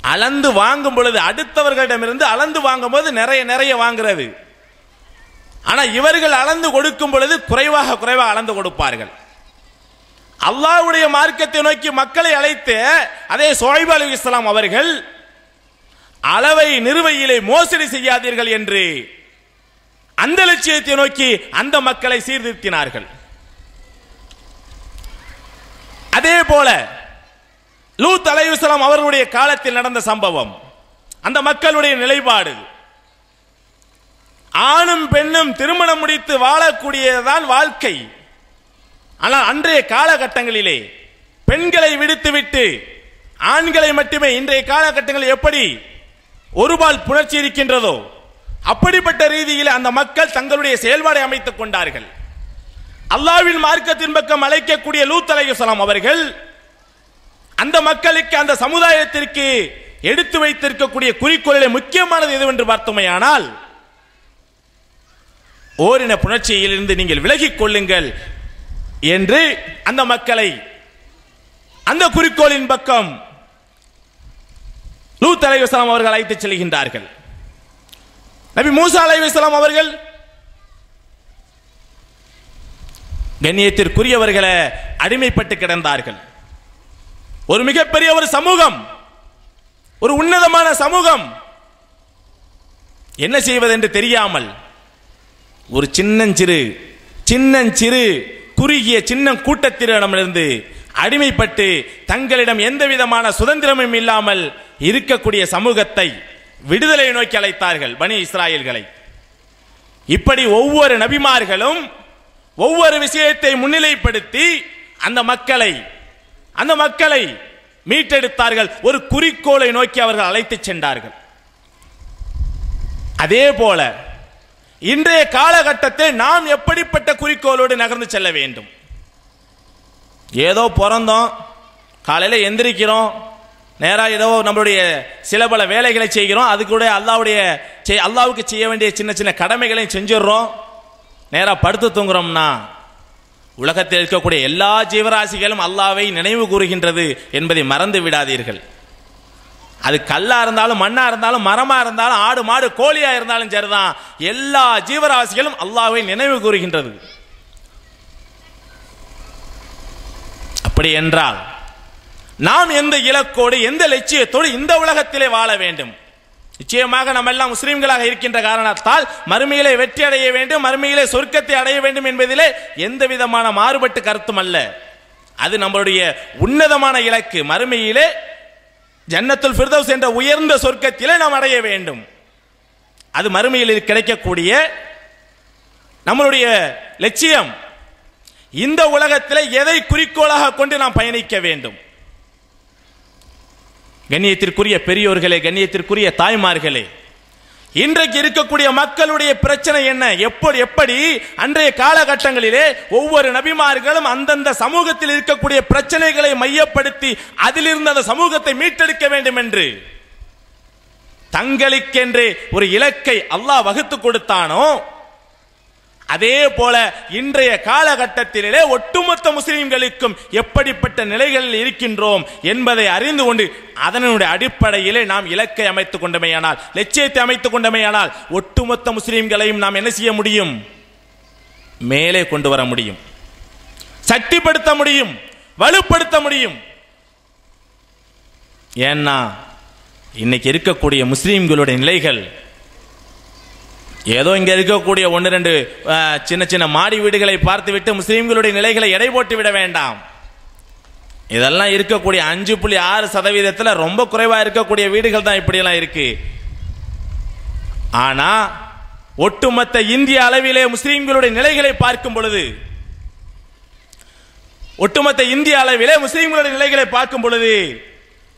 அளந்து வாங்கும் பொழுது அடுத்தவர்களிடமிருந்து அளந்து வாங்கும் போது நிறைய நிறைய வாங்குறது. ஆனா இவர்கள் அளந்து கொடுக்கும் பொழுது குறைவாக குறைவாக அளந்து கொடுப்பார்கள். அல்லாஹ்வுடைய மார்க்கத்தை நோக்கி மக்களை அழைத்து அதே ஷுஐப் அலைஹிஸ்ஸலாம் அவர்கள் அளவை நிறுவையிலே மோசடி செய்யாதீர்கள் என்று அந்த லட்சியத்தை நோக்கி அந்த மக்களை சீர்திருத்தினார்கள். அதே போல லூத் அலைஹிஸ்ஸலாம் அவர்களுடைய காலத்தில் நடந்த சம்பவம், அந்த மக்களுடைய நிலைப்பாடு, ஆணும் பெண்ணும் திருமணம் முடித்து வாழக்கூடியதான் வாழ்க்கை. ஆனால் அன்றைய காலகட்டங்களிலே பெண்களை விடுத்துவிட்டு ஆண்களை மட்டுமே இன்றைய காலகட்டங்களில் எப்படி ஒருபால் புணர்ச்சி இருக்கின்றதோ அப்படிப்பட்ட ரீதியில் அந்த மக்கள் தங்களுடைய செயல்பாடை அமைத்துக் கொண்டார்கள். அல்லாஹ்வின் மார்க்கத்தின் பக்கம் அழைக்கக்கூடிய லூத் அலைஹிஸ்ஸலாம் அவர்கள் அந்த மக்களுக்கு, அந்த சமுதாயத்திற்கு எடுத்து வைத்திருக்கக்கூடிய குறிக்கோளிலே முக்கியமானது எதுவென்று பார்த்தோமேயானால், ஓரின புணர்ச்சியிலிருந்து நீங்கள் விலகிக் கொள்ளுங்கள் என்று அந்த மக்களை அந்த குறிக்கோளின் பக்கம் லூத் அலைஹிஸ்ஸலாம் அவர்கள் அழைத்துச் செல்கின்றார்கள். நபி மூசா அலைஹிஸ்ஸலாம் அவர்கள் கண்ணியத்திற்குரியவர்களை அடிமைப்பட்டு கிடந்தார்கள். ஒரு மிகப்பெரிய ஒரு சமூகம், ஒரு உன்னதமான சமூகம், என்ன செய்வதென்று தெரியாமல் ஒரு சின்னஞ்சிறு குறுகிய சின்ன கூட்டத்தினரிடமிருந்து அடிமைப்பட்டு தங்களிடம் எந்த விதமான சுதந்திரமும் இல்லாமல் இருக்கக்கூடிய சமூகத்தை விடுதலை நோக்கி அழைத்தார்கள் பனி இஸ்ராயல்களை. இப்படி ஒவ்வொரு நபிமார்களும் ஒவ்வொரு விஷயத்தை முன்னிலைப்படுத்தி அந்த மக்களை மீட்டெடுத்தார்கள். ஒரு குறிக்கோளை நோக்கி அவர்கள் அழைத்துச் சென்றார்கள். அதே போல இன்றைய காலகட்டத்தில் நாம் எப்படிப்பட்ட குறிக்கோளோடு நகர்ந்து செல்ல வேண்டும்? ஏதோ பிறந்தோம், காலையில் எந்திரிக்கிறோம், நேராக ஏதோ நம்மளுடைய சில பல வேலைகளை செய்கிறோம், அது கூட அல்லாவுக்கு செய்ய வேண்டிய சின்ன சின்ன கடமைகளையும் செஞ்சிடறோம், நேராக படுத்து தூங்குறோம்னா உலகத்தில் இருக்கக்கூடிய எல்லா ஜீவராசிகளும் அல்லாவை நினைவு கூறுகின்றது என்பதை மறந்து விடாதீர்கள். அது கல்லா இருந்தாலும் மண்ணா இருந்தாலும் மரமா இருந்தாலும் ஆடு மாடு கோழியா இருந்தாலும் சரிதான், எல்லா ஜீவராசிகளும் அல்லாஹ்வை நினைவு கூறுகின்றது. அப்படி என்றால் நாம் எந்த இலக்கோடு எந்த லட்சியத்தோடு இந்த உலகத்திலே வாழ வேண்டும்? நிச்சயமாக நம்ம எல்லாம் முஸ்லிம்களாக இருக்கின்ற காரணத்தால் மறுமையிலே வெற்றி அடைய வேண்டும், மறுமையிலே சொர்க்கத்தை அடைய வேண்டும் என்பதிலே எந்த விதமான மாறுபட்டு கருத்தும் அல்ல. அது நம்மளுடைய உன்னதமான இலக்கு. மறுமையிலே ஜன்னத்துல் ஃபிர்தௌஸ் என்ற உயர்ந்த சொர்க்கத்திலே நாம் அடைய வேண்டும். அது மறுமையில் கிடைக்கக்கூடிய நம்மளுடைய லட்சியம். இந்த உலகத்திலே எதை குறிக்கோளாக கொண்டு நாம் பயணிக்க வேண்டும்? கண்ணியத்திற்குரிய பெரியோர்களே, கண்ணியத்திற்குரிய தாய்மார்களே, இன்றைக்கு இருக்கக்கூடிய மக்களுடைய பிரச்சனை என்ன? எப்படி அன்றைய காலகட்டங்களிலே ஒவ்வொரு நபிமார்களும் அந்தந்த சமூகத்தில் இருக்கக்கூடிய பிரச்சனைகளை மையப்படுத்தி அதிலிருந்து அந்த சமூகத்தை மீட்டெடுக்க வேண்டும் என்று தங்களுக்கென்று ஒரு இலக்கை அல்லாஹ் வகுத்து கொடுத்தானோ, அதே போல இன்றைய காலகட்டத்திலே ஒட்டுமொத்த முஸ்லிம்களுக்கும் எப்படிப்பட்ட நிலைகளில் இருக்கின்றோம் என்பதை அறிந்து கொண்டு அதனுடைய அடிப்படையிலே நாம் இலக்கை அமைத்துக் கொண்டமையானால், லட்சியத்தை அமைத்துக் கொண்டமையானால் ஒட்டுமொத்த முஸ்லிம்களையும் நாம் என்ன செய்ய முடியும்? மேலே கொண்டு வர முடியும், சக்திப்படுத்த முடியும், வலுப்படுத்த முடியும். ஏன்னா இன்னைக்கு இருக்கக்கூடிய முஸ்லிம்களுடைய நிலைகள் ஏதோ இங்க இருக்கக்கூடிய 1-2 சின்ன சின்ன மாடி வீடுகளை பார்த்துவிட்டு முஸ்லிம்களுடைய நிலைகளை எடை போட்டு விட வேண்டாம். இதெல்லாம் இருக்கக்கூடிய 5.6% ரொம்ப குறைவா இருக்கக்கூடிய வீடுகள் தான் இப்படியெல்லாம் இருக்கு. ஆனா ஒட்டுமொத்த இந்திய அளவிலே முஸ்லிம்களுடைய நிலைகளை பார்க்கும் பொழுது, ஒட்டுமொத்த இந்திய அளவிலே முஸ்லிம்களுடைய நிலைகளை பார்க்கும் பொழுது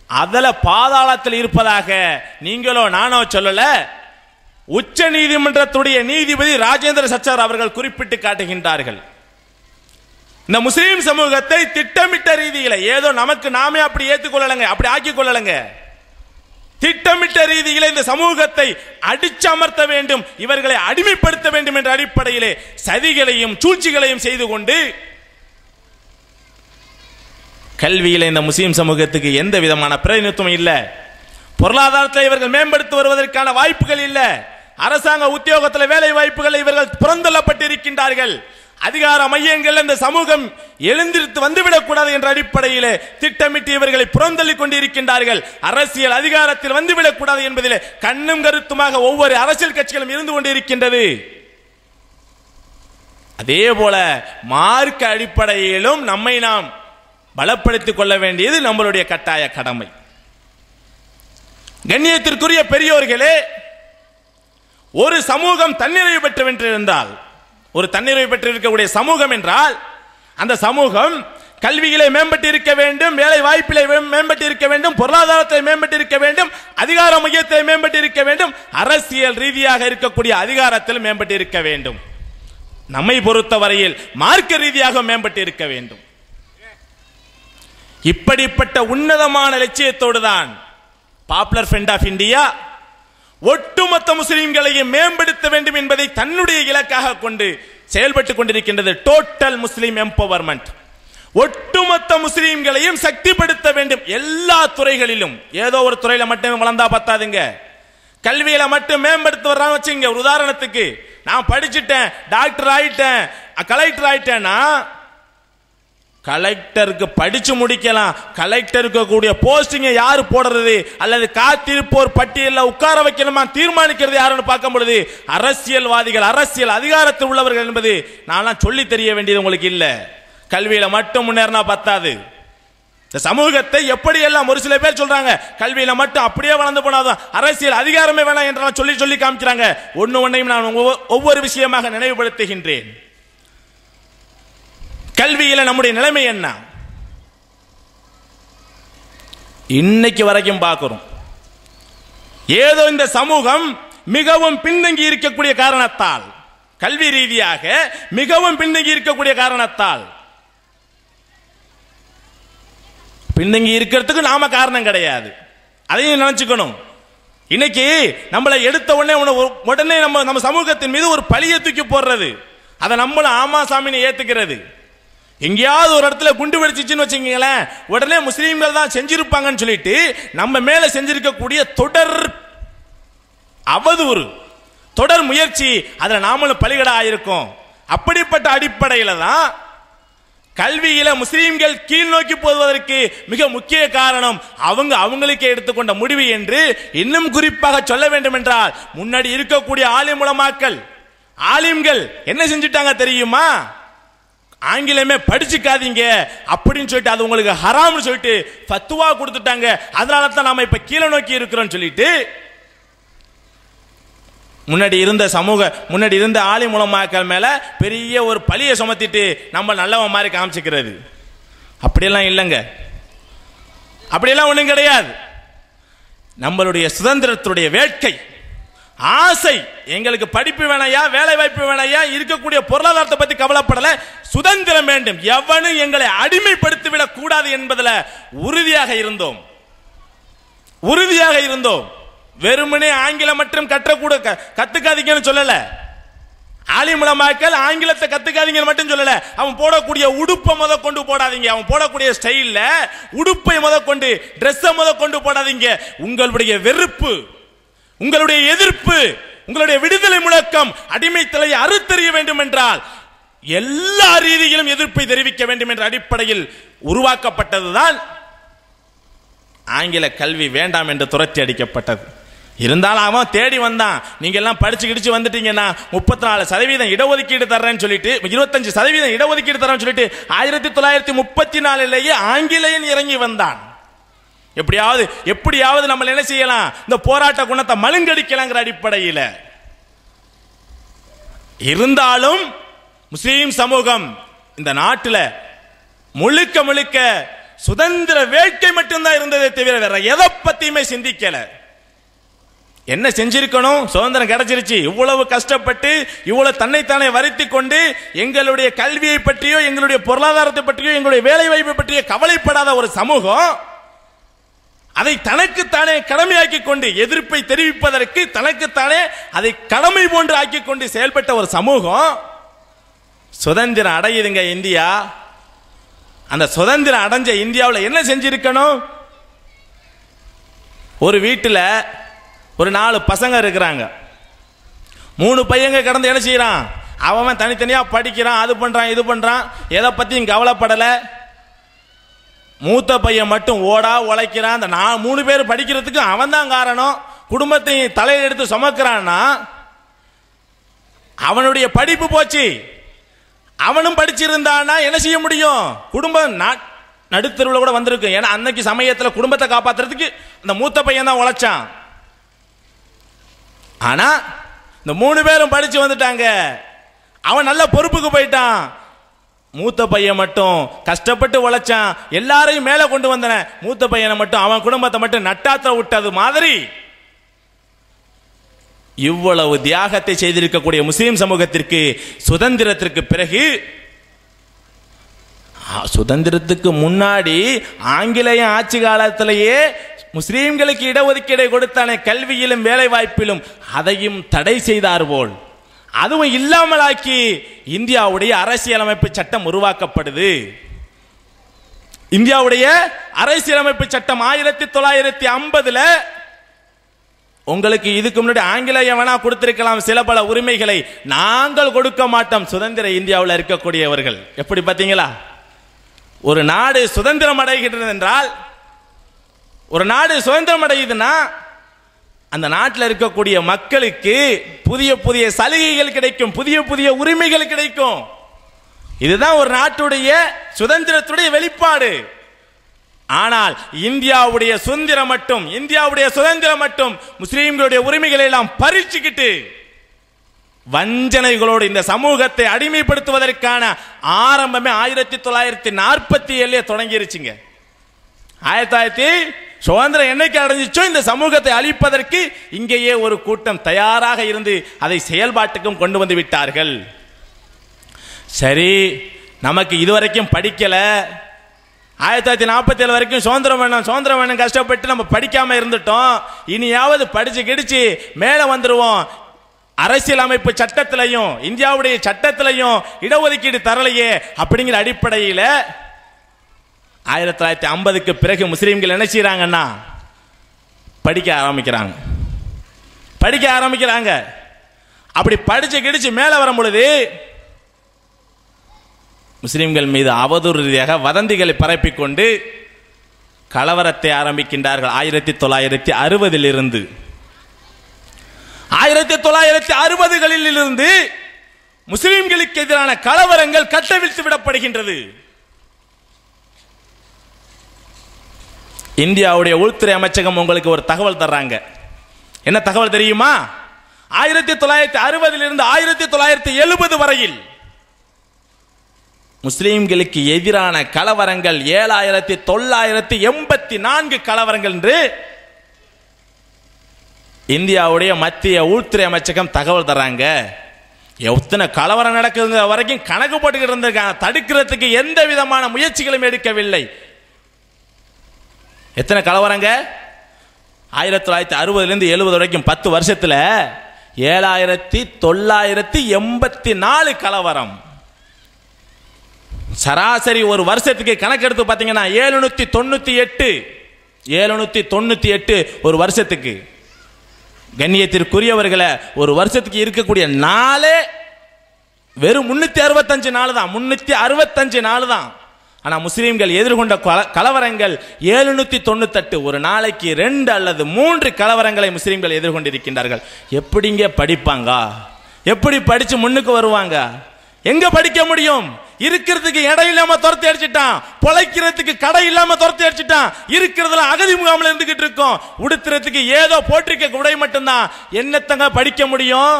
அதல பாதாளத்தில் இருப்பதாக நீங்களோ நானோ சொல்லல, உச்ச நீதிமன்றத்துடைய நீதிபதி ராஜேந்திர சச்சார் அவர்கள் குறிப்பிட்டு காட்டுகின்றார்கள். இந்த முஸ்லிம் சமூகத்தை திட்டமிட்ட ரீதியில் ஏதோ நமக்கு நாமே அப்படி ஏற்றுக்கொள்ளலங்க, அப்படி ஆக்கிக் கொள்ளலங்க, திட்டமிட்ட ரீதியில் இந்த சமூகத்தை அடிச்சமர்த்த வேண்டும், இவர்களை அடிமைப்படுத்த வேண்டும் என்ற அடிப்படையிலே சதிகளையும் சூழ்ச்சிகளையும் செய்து கொண்டு கல்வியில இந்த முஸ்லிம் சமூகத்துக்கு எந்த விதமான பிரதிநிதித்துவம் இல்லை. பொருளாதாரத்தில் இவர்கள் மேம்படுத்தி வருவதற்கான வாய்ப்புகள் இல்லை. அரசாங்க உத்தியோகத்தில் வேலை வாய்ப்புகள் இவர்கள் புறந்தள்ளப்பட்டிருக்கின்றார்கள். அதிகார மையங்கள் இந்த சமூகம் எழுந்திருத்து வந்துவிடக் கூடாது என்ற அடிப்படையில் திட்டமிட்டு இவர்களை புறந்தள்ளி கொண்டிருக்கின்றார்கள். அரசியல் அதிகாரத்தில் வந்துவிடக் கூடாது என்பதில் கண்ணும் கருத்துமாக ஒவ்வொரு அரசியல் கட்சிகளும் இருந்து கொண்டிருக்கின்றது. அதே போல மார்க்க அடிப்படையிலும் நம்மை நாம் பலப்படுத்திக் கொள்ள வேண்டியது நம்மளுடைய கட்டாய கடமை. கண்ணியத்திற்குரிய பெரியோர்களே, ஒரு சமூகம் தன்னிறைவு பெற்றிருந்தால், ஒரு தன்னிறைவு பெற்றிருக்கக்கூடிய சமூகம் என்றால் அந்த சமூகம் கல்வியிலே மேம்பட்டு இருக்க வேண்டும், வேலை வாய்ப்பிலே மேம்பட்டு இருக்க வேண்டும், பொருளாதாரத்தில் மேம்பட்டு இருக்க வேண்டும், அதிகார மையத்தில் மேம்பட்டு இருக்க வேண்டும், அரசியல் ரீதியாக இருக்கக்கூடிய அதிகாரத்தில் மேம்பட்டு இருக்க வேண்டும். நம்மை பொறுத்தவரையில் மார்க்க ரீதியாக மேம்பட்டு இருக்க வேண்டும். இப்படிப்பட்ட உன்னதமான லட்சியத்தோடு தான் பாப்புலர் ஃப்ரண்ட் ஆஃப் இந்தியா ஒட்டுமொத்த முஸ்லிம்களையும் மேம்படுத்த வேண்டும் என்பதை தன்னுடைய இலக்காக கொண்டு செயல்பட்டுக் கொண்டிருக்கின்றது. டோட்டல் முஸ்லிம் எம்பவர்மெண்ட். ஒட்டுமொத்த முஸ்லிம்களையும் சக்திப்படுத்த வேண்டும் எல்லா துறைகளிலும். ஏதோ ஒரு துறையில மட்டும் வளர்ந்தா பத்தாதுங்க. கல்வியில மட்டும் மேம்படுத்த வர்றாங்க வச்சுங்க. ஒரு உதாரணத்துக்கு, நான் படிச்சுட்டேன், டாக்டர் ஆயிட்டேன், கலெக்டர் ஆயிட்டேன்னா, கலெக்டருக்கு படிச்சு முடிக்கலாம், கலெக்டருக்கு கூடிய போஸ்டிங் யாரு போடுறது அல்லது காத்திருப்போர் பட்டியலில் உட்கார வைக்கணுமா தீர்மானிக்கிறது யாருன்னு பார்க்கும் பொழுது அரசியல்வாதிகள், அரசியல் அதிகாரத்தில் உள்ளவர்கள் என்பது நான் சொல்லி தெரிய வேண்டியது உங்களுக்கு இல்ல. கல்வியில மட்டும் முன்னேறினா பத்தாது. இந்த சமூகத்தை எப்படி எல்லாம் ஒரு சில பேர் சொல்றாங்க, கல்வியில மட்டும் அப்படியே வளர்ந்து போனாதான் அரசியல் அதிகாரமே வேணாம் என்று சொல்லி சொல்லி காமிக்கிறாங்க. ஒன்னையும் நான் ஒவ்வொரு விஷயமாக நினைவுபடுத்துகின்றேன். கல்வியில நம்முடைய நிலைமை என்ன இன்னைக்கு வரைக்கும் பார்க்கிறோம். ஏதோ இந்த சமூகம் மிகவும் பின்தங்கி இருக்கக்கூடிய காரணத்தால், கல்வி ரீதியாக மிகவும் பின்தங்கி இருக்கக்கூடிய காரணத்தால், பின்தங்கி இருக்கிறதுக்கு நாம காரணம் கிடையாது, அதையும் நினைச்சுக்கணும். இன்னைக்கு நம்மளை எடுத்த உடனே நம்ம சமூகத்தின் மீது ஒரு பழியை தூக்கி போடுறது, அதை நம்மளும் ஆமா சாமின்னு ஏத்துக்கிறது. எங்கேயாவது ஒரு இடத்துல குண்டு வெடிச்சிச்சுன்னு வச்சுக்கீங்களேன், உடனே முஸ்லீம்கள் தான் செஞ்சிருப்பாங்கன்னு சொல்லிட்டு நம்ம மேல செஞ்சிருக்கக்கூடிய தொடர் அவதூறு, தொடர் முயற்சி, அதுல நாமளும் பலிகடா ஆயிருக்கோம். அப்படிப்பட்ட அடிப்படையில தான் கல்வியில முஸ்லீம்கள் கீழ் நோக்கி போவதற்கு மிக முக்கிய காரணம் அவங்களுக்கே எடுத்துக்கொண்ட முடிவு என்று இன்னும் குறிப்பாக சொல்ல வேண்டும் என்றால், முன்னாடி இருக்கக்கூடிய ஆலிம் உலமாக்கள், ஆலிம்கள் என்ன செஞ்சுட்டாங்க தெரியுமா? ஆங்கிலமே படிச்சுக்காதீங்க அப்படின்னு சொல்லிட்டு அது உங்களுக்கு ஹராம்னு சொல்லிட்டு ஃபத்வா கொடுத்துட்டாங்க. அதனால தான் நாம இப்ப கீழே நோக்கி இருக்கிறோம் சொல்லிட்டு முன்னாடி இருந்த ஆலிம் உலமாக்கள் மேல பெரிய ஒரு பழியை சுமத்திட்டு நம்ம நல்லவன் மாதிரி காமிச்சுக்கிறது. அப்படியெல்லாம் இல்லைங்க, அப்படியெல்லாம் ஒண்ணும் கிடையாது. நம்மளுடைய சுதந்திரத்துடைய வேட்கை, ஆசை, எங்களுக்கு படிப்பு வேணையா, வேலை வாய்ப்பு வேணையா, இருக்கக்கூடிய பொருளாதாரத்தை பத்தி கவலைப்படல, சுதந்திரம் வேண்டும், எவனும் எங்களை அடிமைப்படுத்திவிடக் கூடாது என்பதில் உறுதியாக இருந்தோம். வெறுமனே ஆங்கிலம் மட்டும் கத்துக்காதீங்கன்னு சொல்லல. ஆலிம் உலமாக்கள் ஆங்கிலத்தை கத்துக்காதீங்கன்னு மட்டும் சொல்லல. அவன் போடக்கூடிய உடுப்பை முத கொண்டு போடாதீங்க, அவன் போடக்கூடிய ஸ்டைல்ல உடுப்பை முத கொண்டு, டிரெஸ்ஸை முத கொண்டு போடாதீங்க. உங்களுடைய வெறுப்பு, உங்களுடைய எதிர்ப்பு, உங்களுடைய விடுதலை முழக்கம் அடிமை தலையை அறுத்தறிய வேண்டும் என்றால் எல்லா ரீதியிலும் எதிர்ப்பை தெரிவிக்க வேண்டும் என்ற அடிப்படையில் உருவாக்கப்பட்டதுதான் ஆங்கில கல்வி வேண்டாம் என்று துரத்தி அடிக்கப்பட்டது. இருந்தாலும் அவன் தேடி வந்தான், நீங்க எல்லாம் படிச்சு கிடிச்சு வந்துட்டீங்கன்னா 34% இடஒதுக்கீடு தர்றேன்னு சொல்லிட்டு, 25% இடஒதுக்கீடு தர்றேன்னு சொல்லிட்டு 1934 ஆங்கிலேயன் இறங்கி வந்தான். எப்படியாவது நம்ம என்ன செய்யலாம், இந்த போராட்ட குணத்தை மழுங்கடிக்கலாங்கிற அடிப்படையில். இருந்தாலும் முஸ்லீம் சமூகம் இந்த நாட்டில் முழுக்க சுதந்திர வேட்கை மட்டும்தான் இருந்ததே தவிர வேற எதை பத்தியுமே சிந்திக்கல. என்ன செஞ்சிருக்கணும்? சுதந்திரம் கிடைச்சிருச்சு, இவ்வளவு கஷ்டப்பட்டு இவ்வளவு தன்னைத்தானே வருத்தி கொண்டு எங்களுடைய கல்வியை பற்றியோ எங்களுடைய பொருளாதாரத்தை பற்றியோ எங்களுடைய வேலை வாய்ப்பை பற்றியோ கவலைப்படாத ஒரு சமூகம், அதை தனக்குத்தானே கடமையாக்கி கொண்டு, எதிர்ப்பை தெரிவிப்பதற்கு தனக்குத்தானே அதை கடமை போன்று ஆக்கி கொண்டு செயல்பட்ட ஒரு சமூகம் சுதந்திரம் அடையுதுங்க இந்தியா. அந்த சுதந்திரம் அடைஞ்ச இந்தியாவில் என்ன செஞ்சிருக்கணும்? ஒரு வீட்டில் ஒரு 4 பசங்க இருக்கிறாங்க. 3 பையங்க கடந்து என்ன செய்யறான், அவன் தனித்தனியாக படிக்கிறான், அது பண்றான் இது பண்றான், எதை பத்தியும் கவலைப்படலை. மூத்த பையன் மட்டும் ஓடா உழைக்கிறான். அந்த 3 பேர் படிக்கிறதுக்கு அவன் தான் காரணம். குடும்பத்தை தலையில் எடுத்து சுமக்கிறான்னா அவனுடைய படிப்பு போச்சு. அவனும் படிச்சிருந்தானா என்ன செய்ய முடியும், குடும்பம் நடுத்தருவில் கூட வந்திருக்கு. ஏன்னா அன்னைக்கு சமயத்தில் குடும்பத்தை காப்பாற்றுறதுக்கு அந்த மூத்த பையன் தான் உழைச்சான். ஆனா இந்த 3 பேரும் படிச்சு வந்துட்டாங்க, அவன் நல்ல பொறுப்புக்கு போயிட்டான். மூத்த பையன் மட்டும் கஷ்டப்பட்டு உழைச்சான், எல்லாரையும் மேலே கொண்டு வந்தன. மூத்த பையனை மட்டும் அவன் குடும்பத்தை மட்டும் நட்டாத்த விட்டது மாதிரி இவ்வளவு தியாகத்தை செய்திருக்கக்கூடிய முஸ்லிம் சமூகத்திற்கு சுதந்திரத்திற்கு பிறகு, சுதந்திரத்துக்கு முன்னாடி ஆங்கிலேய ஆட்சி காலத்திலேயே முஸ்லிம்களுக்கு இடஒதுக்கீடை கொடுத்தானே கல்வியிலும் வேலை வாய்ப்பிலும், அதையும் தடை செய்தார் போல் அதுவும் இல்லாமலாக்கி இந்தியாவுடைய அரசியலமைப்பு சட்டம் உருவாக்கப்படுது. இந்தியாவுடைய அரசியலமைப்பு சட்டம் 1950 உங்களுக்கு இதுக்கு முன்னாடி ஆங்கிலேய வேணா கொடுத்திருக்கலாம் சில பல உரிமைகளை, நாங்கள் கொடுக்க மாட்டோம். சுதந்திர இந்தியாவில் இருக்கக்கூடியவர்கள் எப்படி பார்த்தீங்களா, ஒரு நாடு சுதந்திரம் அடைகிறது என்றால், ஒரு நாடு சுதந்திரம் அடையுதுன்னா அந்த நாட்டில் இருக்கக்கூடிய மக்களுக்கு புதிய புதிய சலுகைகள் கிடைக்கும், புதிய புதிய உரிமைகள் கிடைக்கும். இதுதான் ஒரு நாட்டுடைய சுதந்திரத்துடைய வெளிப்பாடு. ஆனால் இந்தியாவுடைய சுதந்திரம் மட்டும் முஸ்லிம்களுடைய உரிமைகளை எல்லாம் பறிச்சுக்கிட்டு வஞ்சனைகளோடு இந்த சமூகத்தை அடிமைப்படுத்துவதற்கான ஆரம்பமே 1947 தொடங்கிருச்சுங்க. 1900 சுதந்திரம் என்னைக்கு அடைஞ்சிச்சோ இந்த சமூகத்தை அழிப்பதற்கு இங்கேயே ஒரு கூட்டம் தயாராக இருந்து அதை செயல்பாட்டுக்கும் கொண்டு வந்து விட்டார்கள். சரி, நமக்கு இதுவரைக்கும் படிக்கல, 1947 வரைக்கும் சுதந்திரம் வேணும் கஷ்டப்பட்டு நம்ம படிக்காம இருந்துட்டோம், இனியாவது படிச்சு கிடிச்சு மேலே வந்துருவோம், அரசியல் அமைப்பு சட்டத்திலையும் இந்தியாவுடைய சட்டத்திலையும் இடஒதுக்கீடு தரலையே அப்படிங்கிற அடிப்படையில் 1950க்கு பிறகு முஸ்லீம்கள் என்ன செய்யறாங்கன்னா படிக்க ஆரம்பிக்கிறாங்க. அப்படி படிச்சு கிடிச்சு மேலே வரும் பொழுது முஸ்லிம்கள் மீது அவதூறு ரீதியாக வதந்திகளை பரப்பிக்கொண்டு கலவரத்தை ஆரம்பிக்கின்றார்கள். 1960 1960களிலிருந்து முஸ்லிம்களுக்கு எதிரான கலவரங்கள் கட்டவிழ்த்து விடப்படுகின்றது. இந்தியாவுடைய உள்துறை அமைச்சகம் உங்களுக்கு ஒரு தகவல் தர்றாங்க. என்ன தகவல் தெரியுமா, 1960 1970 வரையில் முஸ்லிம்களுக்கு எதிரான கலவரங்கள் 7984 கலவரங்கள் என்று இந்தியாவுடைய மத்திய உள்துறை அமைச்சகம் தகவல் தர்றாங்க. எத்தனை கலவரம் நடக்குது வரைக்கும் கணக்கு போட்டுக்கிட்டு இருந்திருக்காங்க, தடுக்கிறதுக்கு எந்த விதமான முயற்சிகளும் எடுக்கவில்லை. எத்தனை கலவரங்க 1960 70 வரைக்கும் 10 வருஷத்துல 7984 கலவரம். சராசரி ஒரு வருஷத்துக்கு கணக்கெடுத்து பார்த்தீங்கன்னா 798 ஒரு வருஷத்துக்கு. கண்ணியத்திற்குரியவர்களை, ஒரு வருஷத்துக்கு இருக்கக்கூடிய நாளே வெறும் 365 நாள் தான், 365 நாள் தான். ஆனால் முஸ்லீம்கள் எதிர்கொண்ட கலவரங்கள் 798. ஒரு நாளைக்கு 2 அல்லது 3 கலவரங்களை முஸ்லீம்கள் எதிர்கொண்டிருக்கின்றார்கள். எப்படிங்க படிப்பாங்க, எப்படி படிச்சு முன்னுக்கு வருவாங்க, எங்க படிக்க முடியும்? இருக்கிறதுக்கு இடம் இல்லாம துரத்தி அடிச்சுட்டான், பொழைக்கிறதுக்கு கடை இல்லாம துரத்தி அடிச்சுட்டான், இருக்கிறதுல அகதி முகாமில் இருந்துகிட்டு இருக்கோம், உடுத்துறதுக்கு ஏதோ போட்டிருக்க உடை மட்டும்தான், என்னத்தங்க படிக்க முடியும்?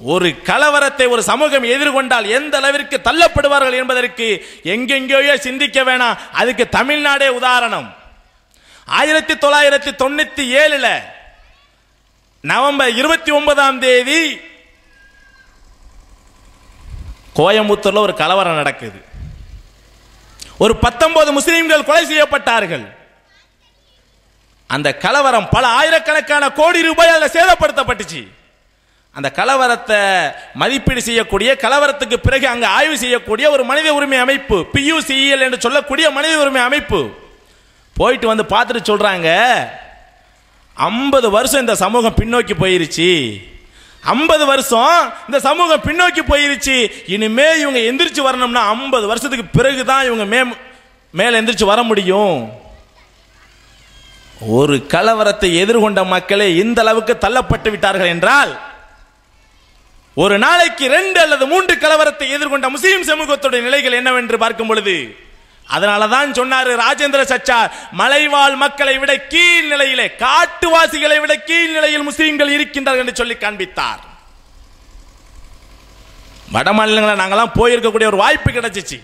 ஒரு கலவரத்தை ஒரு சமூகம் எதிர்கொண்டால் எந்த அளவிற்கு தள்ளப்படுவார்கள் என்பதற்கு எங்கெங்கேயோ சிந்திக்க வேணாம். அதுக்கு தமிழ்நாடே உதாரணம். 1997 நவம்பர் 29 கோயம்புத்தூர்ல ஒரு கலவரம் நடக்குது. ஒரு 19 முஸ்லிம்கள் கொலை செய்யப்பட்டார்கள். அந்த கலவரம் பல ஆயிரக்கணக்கான கோடி ரூபாய் அதில் சேதப்படுத்தப்பட்டுச்சு. அந்த கலவரத்தை மதிப்பீடு செய்யக்கூடிய, கலவரத்துக்கு பிறகு அங்கு ஆய்வு செய்யக்கூடிய ஒரு மனித உரிமை அமைப்பு, PUCL என்று சொல்லக்கூடிய மனித உரிமை அமைப்பு போயிட்டு வந்து பார்த்துட்டு சொல்றாங்க, 50 வருஷம் இந்த சமூகம் பின்னோக்கி போயிருச்சு, 50 வருஷம் இந்த சமூகம் பின்னோக்கி போயிருச்சு, இனிமே இவங்க எந்திரிச்சு வரணும்னா 50 வருஷத்துக்கு பிறகுதான் இவங்க மேல எந்திரிச்சு வர முடியும். ஒரு கலவரத்தை எதிர்கொண்ட மக்களே இந்த அளவுக்கு தள்ளப்பட்டு விட்டார்கள் என்றால், ஒரு நாளைக்கு 2 அல்லது 3 கலவரத்தை எதிர்கொண்ட முஸ்லிம் சமூகத்துடைய நிலைகள் என்னவென்று பார்க்கும் பொழுது, அதனாலதான் சொன்னாரு ராஜேந்திர சச்சார், மலைவாழ் மக்களை விட கீழ் நிலையிலே, காட்டுவாசிகளை விட கீழ் நிலையில் முஸ்லிம்கள் இருக்கின்றார்கள் என்று சொல்லி காண்பித்தார். வட மாநிலங்களை நாங்கெல்லாம் போயிருக்கக்கூடிய ஒரு வாய்ப்பு கிடைச்சிச்சு.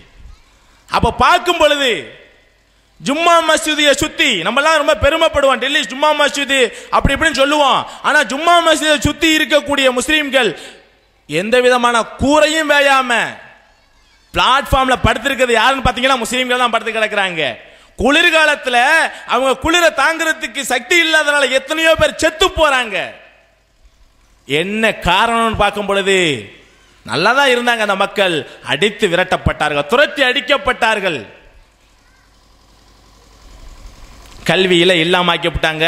அப்ப பார்க்கும் பொழுது ஜும்மா மஸ்ஜிதை சுத்தி நம்ம எல்லாம் ரொம்ப பெருமைப்படுவோம், டெல்லி ஜும்மா மஸ்ஜித் அப்படி இப்படின்னு சொல்லுவோம். ஆனா ஜும்மா மஸ்ஜிதை சுத்தி இருக்கக்கூடிய முஸ்லிம்கள் எந்த விதமான கூரையும் வேயாம பிளாட்ஃபார்ம்ல படுத்திருக்கிறது யாருன்னு பாத்தீங்கன்னா முஸ்லிம்கள் தான் படுத்து கிடக்குறாங்க. குளிர்காலத்துல அவங்க குளிரை தாங்கிறதுக்கு சக்தி இல்லாதனால எத்தனையோ பேர் செத்து போறாங்க. என்ன காரணம்னு பார்க்கும் பொழுது நல்லாதான் இருந்தாங்க அந்த மக்கள், அடித்து விரட்டப்பட்டார்கள், துரத்தி அடிக்கப்பட்டார்கள், கல்வியில இல்லாமக்கிவிட்டாங்க.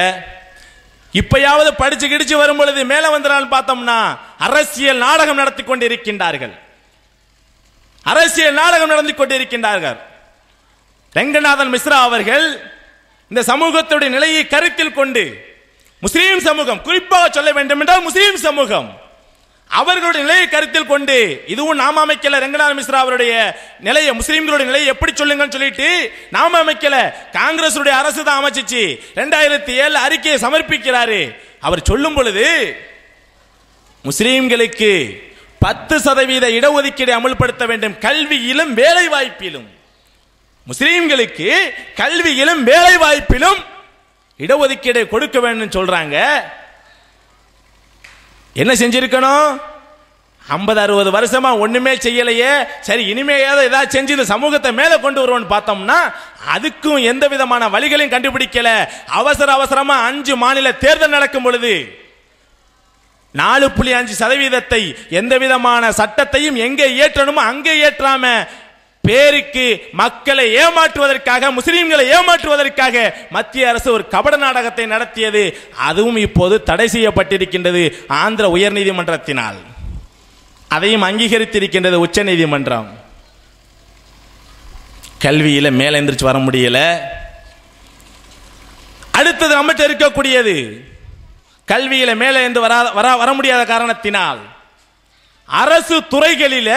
இப்பயாவது படிச்சு கிடிச்சு வரும் பொழுது மேல வந்தாலும் பார்த்தோம்னா அரசியல் நாடகம் நடத்தி கொண்டிருக்கின்றார்கள், அரசியல் நாடகம் நடந்து கொண்டிருக்கின்றார்கள். ரெங்கநாதன் மிஸ்ரா அவர்கள் இந்த சமூகத்துடைய நிலையை கருத்தில் கொண்டு, முஸ்லீம் சமூகம் குறிப்பாக சொல்ல வேண்டும் என்றால் முஸ்லீம் சமூகம் அவர்களுடைய நிலையை கருத்தில் கொண்டு, இதுவும் நாம அமைக்கல, ரெங்கநாதன் மிஸ்ரா அவருடைய நிலையை, முஸ்லீம்களுடைய நிலையை எப்படி சொல்லுங்கன்னு சொல்லிட்டு நாம அமைக்கல, காங்கிரஸ் அரசு தான் அமைச்சிச்சு. 2007 அறிக்கையை சமர்ப்பிக்கிறாரு. அவர் சொல்லும் பொழுது முஸ்லீம்களுக்கு 10% இடஒதுக்கீடு அமல்படுத்த வேண்டும், கல்வியிலும் வேலை வாய்ப்பிலும். முஸ்லீம்களுக்கு கல்வியிலும் வேலை வாய்ப்பிலும் இடஒதுக்கீடு கொடுக்க வேண்டும் சொல்றாங்க. என்ன செஞ்சிருக்கணும்? 50-60 வருஷமா ஒண்ணுமே செய்யலையே, சரி இனிமேயாவது ஏதாவது செஞ்சு இந்த சமூகத்தை மேல கொண்டு வருவோம்னு பார்த்தோம்னா அதுக்கும் எந்த விதமான வழிகளையும் கண்டுபிடிக்கல. அவசரமா 5 மாநில தேர்தல் நடக்கும் பொழுது 4.5% எந்த விதமான சட்டத்தையும் எங்கே ஏற்றணுமோ அங்கே ஏற்றாம பேருக்கு மக்களை ஏமாற்றுவதற்காக, முஸ்லிம்களை ஏமாற்றுவதற்காக மத்திய அரசு ஒரு கபட நாடகத்தை நடத்தியது. அதுவும் இப்போது தடை செய்யப்பட்டிருக்கின்றது ஆந்திர உயர் நீதிமன்றத்தினால். அதையும் அங்கீகரித்திருக்கின்றது உச்ச நீதிமன்றம். கல்வியில மேல எந்திரிச்சு வர முடியல. அடுத்தது நம்மகிட்ட இருக்கக்கூடியது கல்வியில மேல இருந்து வர முடியாத காரணத்தினால் அரசு துறைகளில,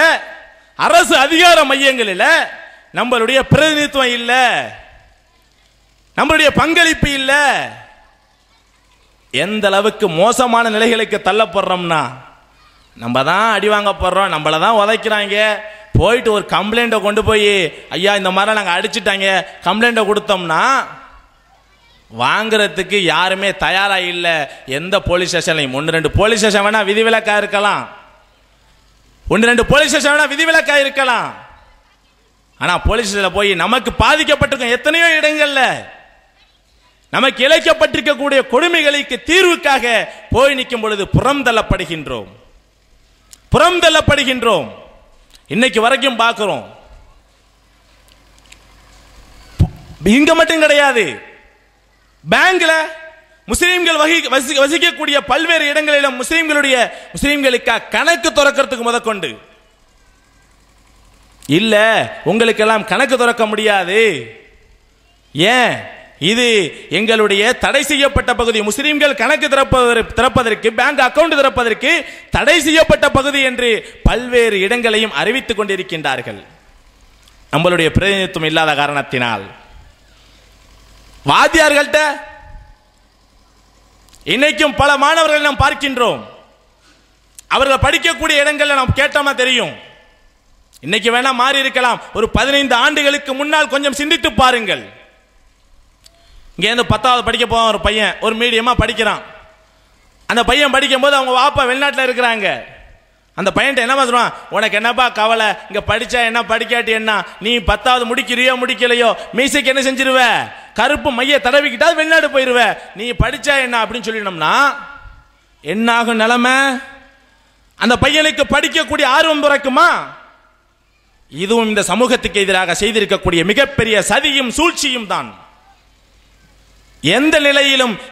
அரசு அதிகார மையங்களில் நம்மளுடைய பிரதிநிதித்துவம் இல்ல, நம்மளுடைய பங்களிப்பு இல்ல. எந்த அளவுக்கு மோசமான நிலைகளுக்கு தள்ளப்படுறோம்னா, நம்ம தான் அடி வாங்க போடுறோம், நம்மள தான் உதைக்கிறாங்க. போயிட்டு ஒரு கம்ப்ளைண்ட்டை கொண்டு போய் ஐயா இந்த மாதிரி நாங்கள் அடிச்சுட்டாங்க கம்ப்ளைண்ட்டை கொடுத்தோம்னா வாங்குறதுக்கு யாருமே தயாரா இல்லை. எந்த போலீஸ் ஸ்டேஷன்லையும் 1-2 போலீஸ் ஸ்டேஷன் வேணா விதிவிலக்கா இருக்கலாம், 1-2 போலீஸ் ஸ்டேஷன் வேணா விதிவிலக்கா இருக்கலாம். ஆனா போலீஸ் ஸ்டேஷன்ல போய் நமக்கு பாதிக்கப்பட்டிருக்கும் எத்தனையோ இடங்கள்ல நமக்கு இழைக்கப்பட்டிருக்கக்கூடிய கொடுமைகளுக்கு தீர்வுக்காக போய் நிற்கும் பொழுது புறம் தள்ளப்படுகின்றோம். இன்னைக்கு வரைக்கும் பார்க்கிறோம். இங்க மட்டும் கிடையாது, பேங்க்ல முஸ்லிம்கள் வசிக்கக்கூடிய பல்வேறு இடங்களிலும் முஸ்லிம்களுக்கு கணக்கு திறக்கிறதுக்கு முதற்கொண்டு இல்ல, உங்களுக்கெல்லாம் கணக்கு திறக்க முடியாது. ஏன்? இது எங்களுடைய தடை செய்யப்பட்ட பகுதி, முஸ்லிம்கள் கணக்கு திறப்பதற்கு, பேங்க் அக்கவுண்ட் திறப்பதற்கு தடை செய்யப்பட்ட பகுதி என்று பல்வேறு இடங்களையும் அறிவித்துக் கொண்டிருக்கின்றார்கள். நம்மளுடைய பிரதிநிதித்துவம் இல்லாத காரணத்தினால் வாத்தியார்கள்ட்ட இன்னைக்கும் பல மாணவர்கள் நாம் பார்க்கின்றோம். அவர்கள் படிக்கக்கூடிய இடங்கள்ல நாம் கேட்டோமா தெரியும். இன்னைக்கு வேணா மாறி இருக்கலாம், ஒரு 15 ஆண்டுகளுக்கு முன்னால் கொஞ்சம் சிந்தித்து பாருங்கள். இங்க இருந்து 10வது படிக்க போவான் ஒரு பையன், ஒரு மீடியமா படிக்கிறான். அந்த பையன் படிக்கும் போது அவங்க வாப்பா வெளிநாட்டில் இருக்கிறாங்க. அந்த பையன்ட்ட என்ன சொல்லுவான், உனக்கு என்னப்பா கவலை, இங்க படிச்சா என்ன படிக்காட்டி என்ன, நீ 10வது முடிக்கிறியோ முடிக்கலையோ மீசைக்கு என்ன செஞ்சிருவ, கருப்பு மைய தடவிக்கிட்டா வெளிநாடு போயிருவ, நீ படிச்சா என்ன அப்படின்னு சொல்லினோம்னா என்ன ஆகும் நிலைமை? அந்த பையனுக்கு படிக்கக்கூடிய ஆர்வம் பிறக்குமா? இதுவும் இந்த சமூகத்துக்கு எதிராக செய்திருக்கக்கூடிய மிகப்பெரிய சதியும் சூழ்ச்சியும் தான். எந்த நிலையிலும்